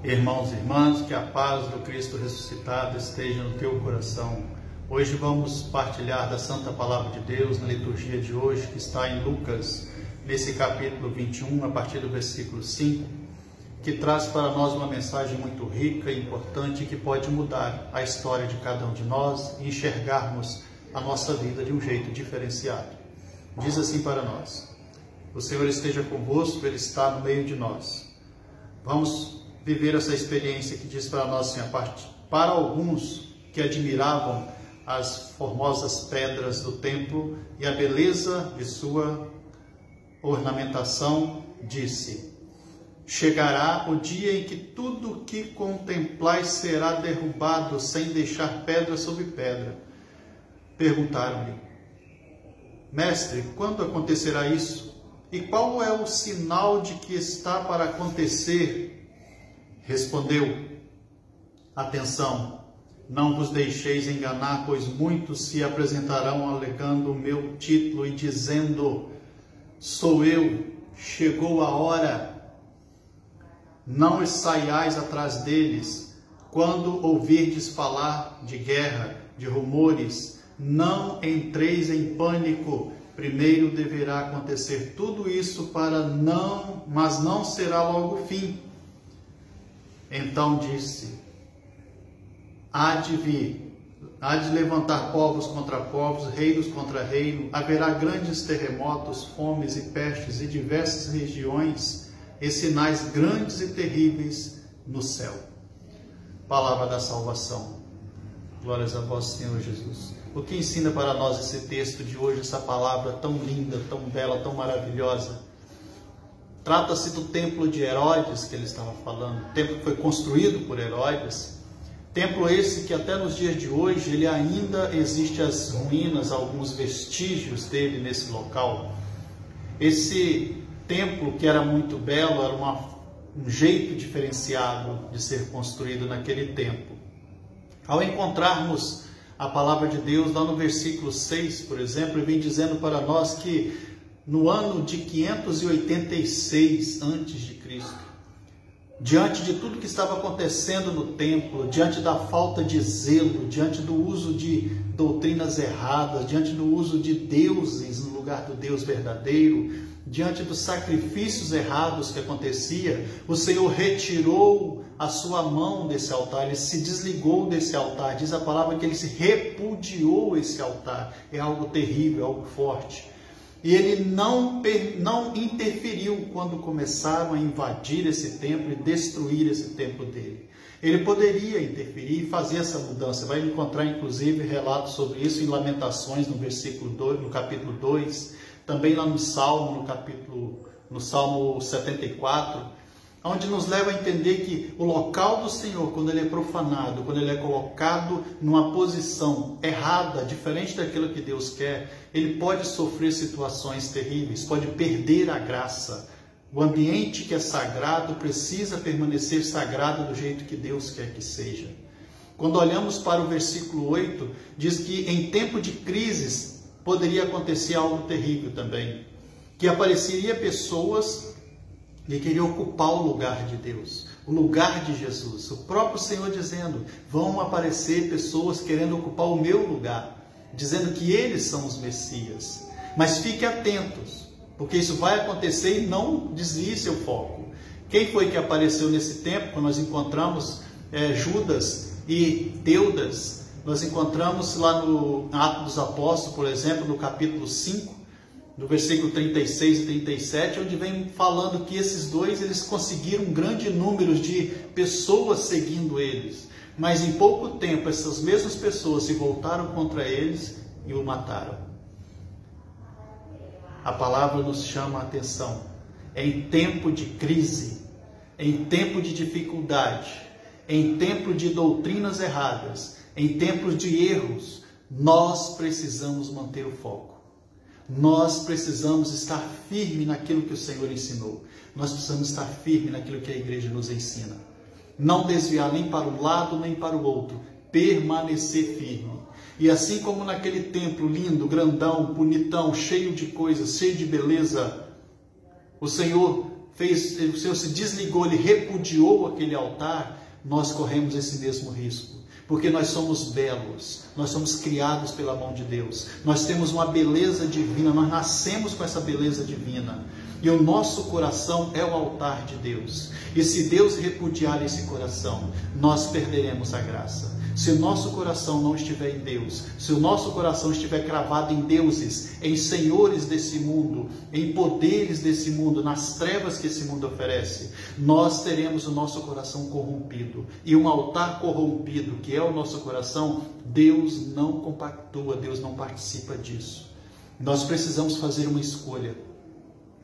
Irmãos e irmãs, que a paz do Cristo ressuscitado esteja no teu coração. Hoje vamos partilhar da Santa Palavra de Deus na liturgia de hoje, que está em Lucas, nesse capítulo 21, a partir do versículo 5, que traz para nós uma mensagem muito rica e importante que pode mudar a história de cada um de nós e enxergarmos a nossa vida de um jeito diferenciado. Diz assim para nós: o Senhor esteja convosco, Ele está no meio de nós. Vamos viver essa experiência que diz para nós assim, para alguns que admiravam as formosas pedras do templo e a beleza de sua ornamentação, disse: chegará o dia em que tudo o que contemplais será derrubado, sem deixar pedra sobre pedra. Perguntaram-lhe: mestre, quando acontecerá isso? E qual é o sinal de que está para acontecer? Respondeu: atenção, não vos deixeis enganar, pois muitos se apresentarão alegando o meu título e dizendo: sou eu, chegou a hora. Não saiais atrás deles. Quando ouvirdes falar de guerra, de rumores, não entreis em pânico. Primeiro deverá acontecer tudo isso mas não será logo o fim. Então disse: há de levantar povos contra povos, reinos contra reino, haverá grandes terremotos, fomes e pestes em diversas regiões, e sinais grandes e terríveis no céu. Palavra da salvação. Glórias a vós, Senhor Jesus. O que ensina para nós esse texto de hoje, essa palavra tão linda, tão bela, tão maravilhosa? Trata-se do templo de Herodes que ele estava falando, templo que foi construído por Herodes, templo esse que até nos dias de hoje ele ainda existe as ruínas, alguns vestígios dele nesse local. Esse templo, que era muito belo, era um jeito diferenciado de ser construído naquele tempo. Ao encontrarmos a palavra de Deus lá no versículo 6, por exemplo, ele vem dizendo para nós que no ano de 586 a.C., diante de tudo que estava acontecendo no templo, diante da falta de zelo, diante do uso de doutrinas erradas, diante do uso de deuses no lugar do Deus verdadeiro, diante dos sacrifícios errados que acontecia, o Senhor retirou a sua mão desse altar, ele se desligou desse altar. Diz a palavra que ele se repudiou esse altar. É algo terrível, algo forte. E ele não interferiu quando começaram a invadir esse templo e destruir esse templo dele. Ele poderia interferir e fazer essa mudança. Vai encontrar inclusive relatos sobre isso em Lamentações, no versículo 2, no capítulo 2, também lá no Salmo, no Salmo 74, onde nos leva a entender que o local do Senhor, quando ele é profanado, quando ele é colocado numa posição errada, diferente daquilo que Deus quer, ele pode sofrer situações terríveis, pode perder a graça. O ambiente que é sagrado precisa permanecer sagrado do jeito que Deus quer que seja. Quando olhamos para o versículo 8, diz que em tempo de crises poderia acontecer algo terrível também, que apareceria pessoas que queriam ocupar o lugar de Deus, o lugar de Jesus. O próprio Senhor dizendo: vão aparecer pessoas querendo ocupar o meu lugar, dizendo que eles são os Messias. Mas fiquem atentos, porque isso vai acontecer e não desvie seu foco. Quem foi que apareceu nesse tempo, quando nós encontramos Judas e Teudas? Nós encontramos lá no Atos dos Apóstolos, por exemplo, no capítulo 5, no versículo 36 e 37, onde vem falando que esses dois, eles conseguiram um grande número de pessoas seguindo eles. Mas em pouco tempo, essas mesmas pessoas se voltaram contra eles e o mataram. A palavra nos chama a atenção. Em tempo de crise, em tempo de dificuldade, em tempo de doutrinas erradas, em tempos de erros, nós precisamos manter o foco. Nós precisamos estar firme naquilo que o Senhor ensinou. Nós precisamos estar firme naquilo que a igreja nos ensina. Não desviar nem para um lado nem para o outro. Permanecer firme. E assim como naquele templo lindo, grandão, bonitão, cheio de coisas, cheio de beleza, o Senhor o Senhor se desligou, Ele repudiou aquele altar, nós corremos esse mesmo risco. Porque nós somos belos, nós somos criados pela mão de Deus, nós temos uma beleza divina, nós nascemos com essa beleza divina. E o nosso coração é o altar de Deus. E se Deus repudiar esse coração, nós perderemos a graça. Se o nosso coração não estiver em Deus, se o nosso coração estiver cravado em deuses, em senhores desse mundo, em poderes desse mundo, nas trevas que esse mundo oferece, nós teremos o nosso coração corrompido. E um altar corrompido, que é o nosso coração, Deus não compactua, Deus não participa disso. Nós precisamos fazer uma escolha.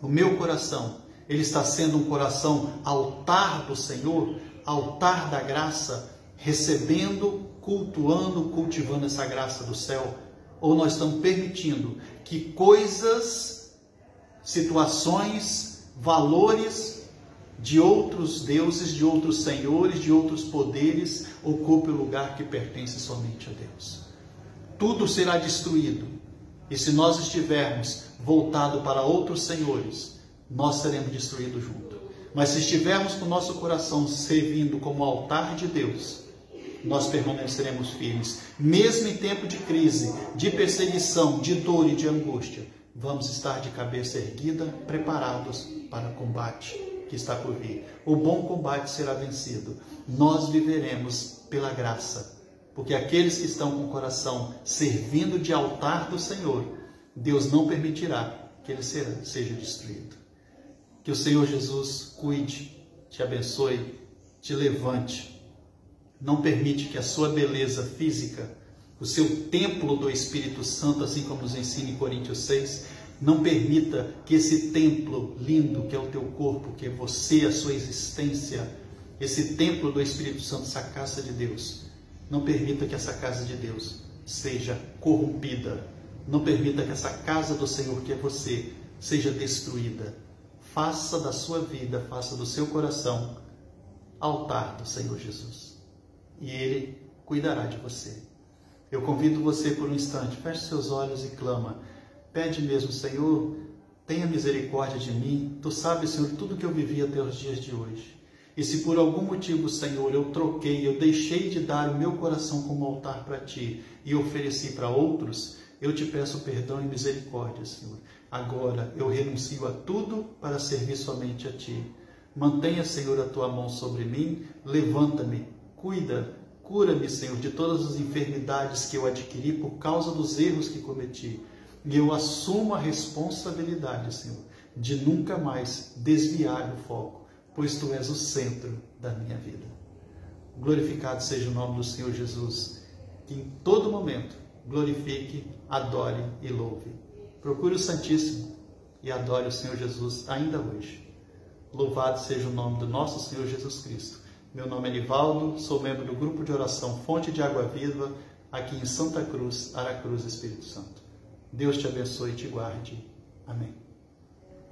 O meu coração, ele está sendo um coração altar do Senhor, altar da graça, recebendo, cultuando, cultivando essa graça do céu, ou nós estamos permitindo que coisas, situações, valores de outros deuses, de outros senhores, de outros poderes ocupem o lugar que pertence somente a Deus. Tudo será destruído, e se nós estivermos voltados para outros senhores, nós seremos destruídos junto. Mas se estivermos com o nosso coração servindo como altar de Deus, nós permaneceremos firmes. Mesmo em tempo de crise, de perseguição, de dor e de angústia, vamos estar de cabeça erguida, preparados para o combate que está por vir. O bom combate será vencido. Nós viveremos pela graça, porque aqueles que estão com o coração servindo de altar do Senhor, Deus não permitirá que ele seja destruído. Que o Senhor Jesus cuide, te abençoe, te levante. Não permite que a sua beleza física, o seu templo do Espírito Santo, assim como nos ensina em Coríntios 6, não permita que esse templo lindo, que é o teu corpo, que é você, a sua existência, esse templo do Espírito Santo, essa casa de Deus, não permita que essa casa de Deus seja corrompida. Não permita que essa casa do Senhor, que é você, seja destruída. Faça da sua vida, faça do seu coração altar do Senhor Jesus. E Ele cuidará de você. Eu convido você por um instante, feche seus olhos e clama. Pede mesmo, Senhor, tenha misericórdia de mim. Tu sabes, Senhor, tudo que eu vivi até os dias de hoje. E se por algum motivo, Senhor, eu troquei, eu deixei de dar o meu coração como altar para Ti e ofereci para outros, eu te peço perdão e misericórdia, Senhor. Agora eu renuncio a tudo para servir somente a Ti. Mantenha, Senhor, a Tua mão sobre mim, levanta-me, cuida, cura-me, Senhor, de todas as enfermidades que eu adquiri por causa dos erros que cometi. E eu assumo a responsabilidade, Senhor, de nunca mais desviar o foco, pois Tu és o centro da minha vida. Glorificado seja o nome do Senhor Jesus, que em todo momento glorifique, adore e louve. Procure o Santíssimo e adore o Senhor Jesus ainda hoje. Louvado seja o nome do nosso Senhor Jesus Cristo. Meu nome é Nivaldo, sou membro do grupo de oração Fonte de Água Viva, aqui em Santa Cruz, Aracruz, Espírito Santo. Deus te abençoe e te guarde. Amém.